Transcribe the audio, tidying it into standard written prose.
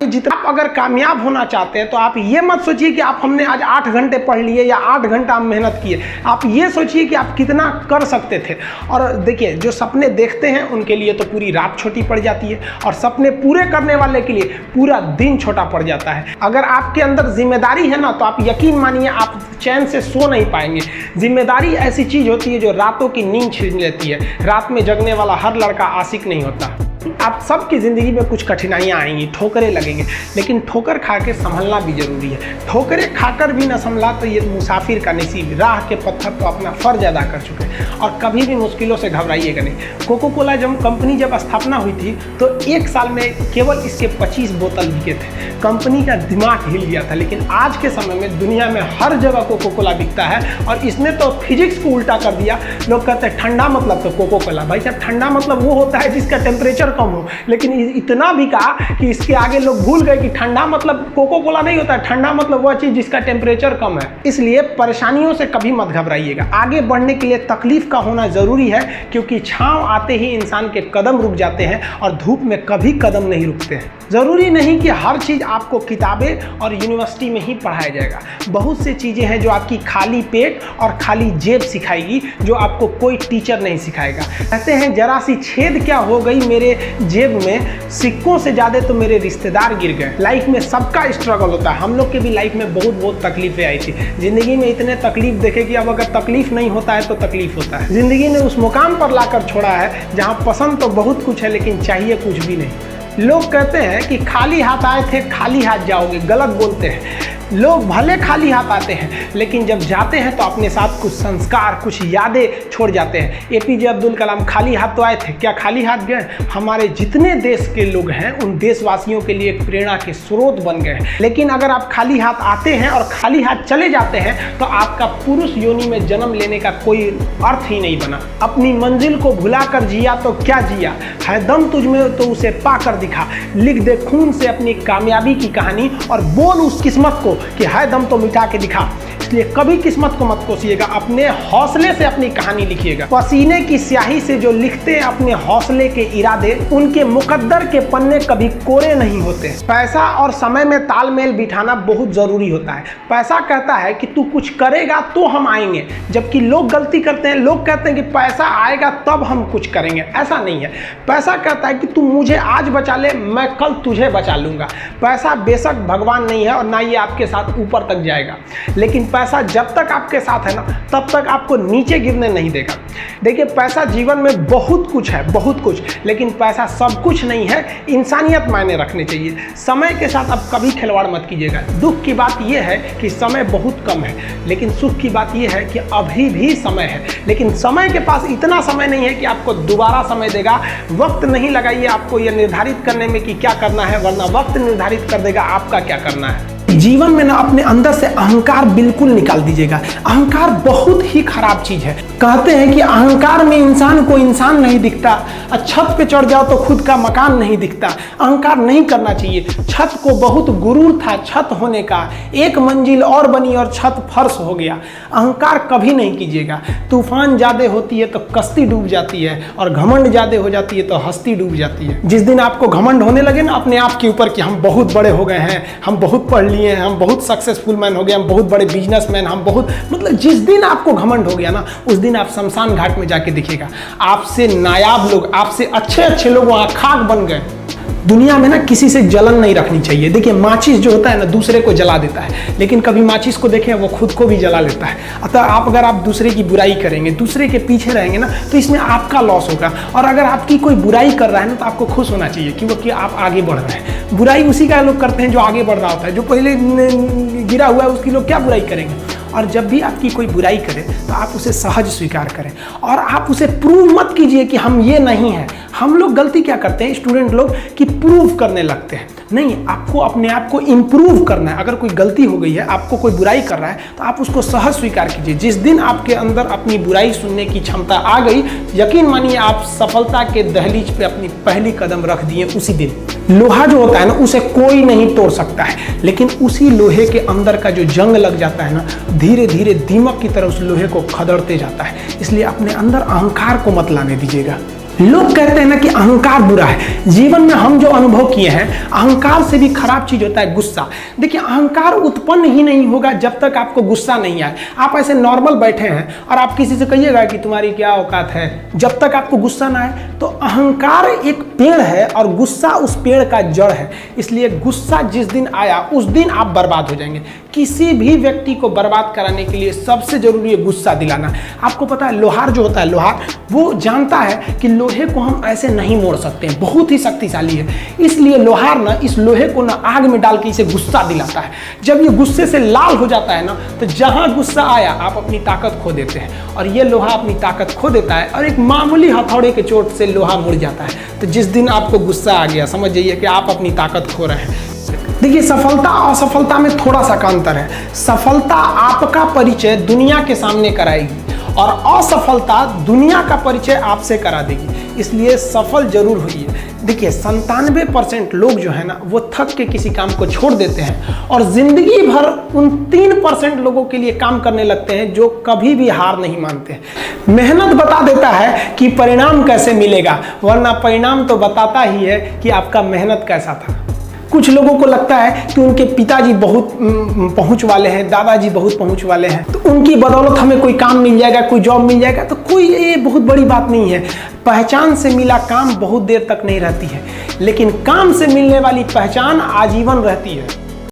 जितना आप अगर कामयाब होना चाहते हैं तो आप ये मत सोचिए कि आप हमने आज 8 घंटे पढ़ लिए या 8 घंटा हम मेहनत किए। आप ये सोचिए कि आप कितना कर सकते थे। और देखिए, जो सपने देखते हैं उनके लिए तो पूरी रात छोटी पड़ जाती है, और सपने पूरे करने वाले के लिए पूरा दिन छोटा पड़ जाता है। अगर आपके अंदर जिम्मेदारी है ना, तो आप यकीन मानिए आप चैन से सो नहीं पाएंगे। जिम्मेदारी ऐसी चीज होती है जो रातों की नींद छीन लेती है। रात में जगने वाला हर लड़का आशिक नहीं होता। आप सबकी ज़िंदगी में कुछ कठिनाइयाँ आएंगी, ठोकरें लगेंगे, लेकिन ठोकर खा के संभलना भी जरूरी है। ठोकरें खाकर भी ना संभला तो ये मुसाफिर का नसीब। राह के पत्थर तो अपना फर्ज अदा कर चुके हैं, और कभी भी मुश्किलों से घबराइएगा नहीं। कोको कोला कंपनी जब स्थापना हुई थी तो 1 साल में केवल इसके 25 बोतल बिके थे। कंपनी का दिमाग हिल गया था। लेकिन आज के समय में दुनिया में हर जगह कोको कोला बिकता है, और इसने तो फिजिक्स को उल्टा कर दिया। लोग कहते हैं ठंडा मतलब तो कोको कोला। भाई साहब, ठंडा मतलब वो होता है जिसका टेम्परेचर कम हो। लेकिन इतना भी कहा कि इसके आगे लोग भूल गए कि ठंडा मतलब कोको कोला नहीं होता है। ठंडा मतलब वह चीज जिसका टेम्परेचर कम है। इसलिए परेशानियों से कभी मत घबराइएगा। आगे बढ़ने के लिए तकलीफ का होना जरूरी है, क्योंकि छांव आते ही इंसान के कदम रुक जाते हैं, और धूप में कभी कदम नहीं रुकते हैं। जरूरी नहीं कि हर चीज आपको किताबें और यूनिवर्सिटी में ही पढ़ाया जाएगा। बहुत सी चीजें हैं जो आपकी खाली पेट और खाली जेब सिखाएगी, जो आपको कोई टीचर नहीं सिखाएगा। कहते हैं जरा सी छेद क्या हो गई मेरे जेब में, सिक्कों से ज्यादा तो मेरे रिश्तेदार गिर गए। लाइफ में सबका स्ट्रगल होता है। हम लोग के भी लाइफ में बहुत तकलीफें आई थी। जिंदगी में इतने तकलीफ देखे कि अब अगर तकलीफ नहीं होता है तो तकलीफ होता है। जिंदगी ने उस मुकाम पर लाकर छोड़ा है जहां पसंद तो बहुत कुछ है, लेकिन चाहिए कुछ भी नहीं। लोग कहते हैं कि खाली हाथ आए थे खाली हाथ जाओगे। गलत बोलते हैं। लोग भले खाली हाथ आते हैं, लेकिन जब जाते हैं तो अपने साथ कुछ संस्कार, कुछ यादें छोड़ जाते हैं। एपीजे अब्दुल कलाम खाली हाथ तो आए थे, क्या खाली हाथ गए? हमारे जितने देश के लोग हैं उन देशवासियों के लिए एक प्रेरणा के स्रोत बन गए हैं। लेकिन अगर आप खाली हाथ आते हैं और खाली हाथ चले जाते हैं तो आपका पुरुष योनि में जन्म लेने का कोई अर्थ ही नहीं बना। अपनी मंजिल को भुलाकर जिया तो क्या जिया, है दम तुझमें तो उसे पाकर दिखा। लिख दे खून से अपनी कामयाबी की कहानी, और बोल उस किस्मत को कि है दम तो मिटा के दिखा। इसलिए कभी किस्मत को मत कोसिएगा, अपने हौसले से अपनी कहानी लिखिएगा। पसीने की स्याही से जो लिखते हैं अपने हौसले के इरादे, उनके मुकद्दर के पन्ने कभी कोरे नहीं होते। पैसा और समय में तालमेल बिठाना बहुत जरूरी होता है। पैसा कहता है कि तू कुछ करेगा तो हम आएंगे, जबकि लोग गलती करते हैं। लोग कहते हैं कि पैसा आएगा तब हम कुछ करेंगे। ऐसा नहीं है। पैसा कहता है कि तू मुझे आज बचा ले, मैं कल तुझे बचा लूंगा। पैसा बेशक भगवान नहीं है, और ना ये आपके साथ ऊपर तक जाएगा, लेकिन पैसा जब तक आपके साथ है ना, तब तक आपको नीचे गिरने नहीं देगा। देखिए, पैसा जीवन में बहुत कुछ है, बहुत कुछ, लेकिन पैसा सब कुछ नहीं है। इंसानियत मायने रखने चाहिए। समय के साथ आप कभी खिलवाड़ मत कीजिएगा। दुख की बात यह है कि समय बहुत कम है, लेकिन सुख की बात यह है कि अभी भी समय है। लेकिन समय के पास इतना समय नहीं है कि आपको दोबारा समय देगा। वक्त नहीं लगाइए आपको यह निर्धारित करने में कि क्या करना है, वरना वक्त निर्धारित कर देगा आपका क्या करना है। जीवन में ना अपने अंदर से अहंकार बिल्कुल निकाल दीजिएगा। अहंकार बहुत ही खराब चीज है। कहते हैं कि अहंकार में इंसान को इंसान नहीं दिखता, और छत पे चढ़ जाओ तो खुद का मकान नहीं दिखता। अहंकार नहीं करना चाहिए। छत को बहुत गुरूर था छत होने का, एक मंजिल और बनी और छत फर्श हो गया। अहंकार कभी नहीं कीजिएगा। तूफान ज्यादा होती है तो कश्ती डूब जाती है, और घमंड ज्यादा हो जाती है तो हस्ती डूब जाती है। जिस दिन आपको घमंड होने लगे ना अपने आप के ऊपर कि हम बहुत बड़े हो गए हैं, हम बहुत पढ़ लिए, हम बहुत सक्सेसफुल मैन हो गए, हम बहुत बड़े बिजनेसमैन, हम बहुत, मतलब जिस दिन आपको घमंड हो गया ना, उस दिन आप शमशान घाट में जाके दिखेगा आपसे नायाब लोग, आपसे अच्छे लोग वहां खाक बन गए। दुनिया में ना किसी से जलन नहीं रखनी चाहिए। देखिए, माचिस जो होता है ना दूसरे को जला देता है, लेकिन कभी माचिस को देखें वो खुद को भी जला लेता है। अतः अगर आप दूसरे की बुराई करेंगे, दूसरे के पीछे रहेंगे ना, तो इसमें आपका लॉस होगा। और अगर आपकी कोई बुराई कर रहा है ना, तो आपको खुश होना चाहिए क्योंकि आप आगे बढ़ रहे हैं। बुराई उसी का लोग करते हैं जो आगे बढ़ रहा होता है। जो पहले गिरा हुआ है उसकी लोग क्या बुराई करेंगे। और जब भी आपकी कोई बुराई करे तो आप उसे सहज स्वीकार करें, और आप उसे प्रूव मत कीजिए कि हम ये नहीं हैं। हम लोग गलती क्या करते हैं स्टूडेंट लोग, कि प्रूव करने लगते हैं। नहीं, आपको अपने आप को इम्प्रूव करना है। अगर कोई गलती हो गई है, आपको कोई बुराई कर रहा है, तो आप उसको सहज स्वीकार कीजिए। जिस दिन आपके अंदर अपनी बुराई सुनने की क्षमता आ गई, यकीन मानिए आप सफलता के दहलीज पे अपनी पहली कदम रख दिए उसी दिन। लोहा जो होता है ना, उसे कोई नहीं तोड़ सकता है, लेकिन उसी लोहे के अंदर का जो जंग लग जाता है ना, धीरे धीरे दीमक की तरह उस लोहे को खदड़ते जाता है। इसलिए अपने अंदर अहंकार को मत लाने दीजिएगा। लोग कहते हैं ना कि अहंकार बुरा है। जीवन में हम जो अनुभव किए हैं, अहंकार से भी खराब चीज होता है गुस्सा। देखिए, अहंकार उत्पन्न ही नहीं होगा जब तक आपको गुस्सा नहीं आए। आप ऐसे नॉर्मल बैठे हैं और आप किसी से कहिएगा कि तुम्हारी क्या औकात है, जब तक आपको गुस्सा ना आए। तो अहंकार एक पेड़ है और गुस्सा उस पेड़ का जड़ है। इसलिए गुस्सा जिस दिन आया उस दिन आप बर्बाद हो जाएंगे। किसी भी व्यक्ति को बर्बाद कराने के लिए सबसे जरूरी है गुस्सा दिलाना। आपको पता है, लोहार जो होता है, लोहार वो जानता है कि लोहे को हम ऐसे नहीं मोड़ सकते हैं, बहुत ही शक्तिशाली है। इसलिए लोहार ना इस लोहे को ना आग में डाल के इसे गुस्सा दिलाता है। जब ये गुस्से से लाल हो जाता है ना, तो जहां गुस्सा आया आप अपनी ताकत खो देते हैं। और ये लोहा अपनी ताकत खो देता है और एक मामूली हथौड़े के चोट से लोहा मुड़ जाता है। तो जिस दिन आपको गुस्सा आ गया, समझ जाइए कि आप अपनी ताकत खो रहे हैं। देखिए, सफलता और असफलता में थोड़ा सा का अंतर है। सफलता आपका परिचय दुनिया के सामने कराएगी और असफलता दुनिया का परिचय आपसे करा देगी। इसलिए सफल जरूर होइए। देखिए, 97% लोग जो है ना, वो थक के किसी काम को छोड़ देते हैं और जिंदगी भर उन 3% लोगों के लिए काम करने लगते हैं जो कभी भी हार नहीं मानते हैं। मेहनत बता देता है कि परिणाम कैसे मिलेगा, वरना परिणाम तो बताता ही है कि आपका मेहनत कैसा था। कुछ लोगों को लगता है कि उनके पिताजी बहुत पहुंच वाले हैं, दादाजी बहुत पहुंच वाले हैं, तो उनकी बदौलत हमें कोई काम मिल जाएगा, कोई जॉब मिल जाएगा। तो कोई ये बहुत बड़ी बात नहीं है। पहचान से मिला काम बहुत देर तक नहीं रहती है, लेकिन काम से मिलने वाली पहचान आजीवन रहती है।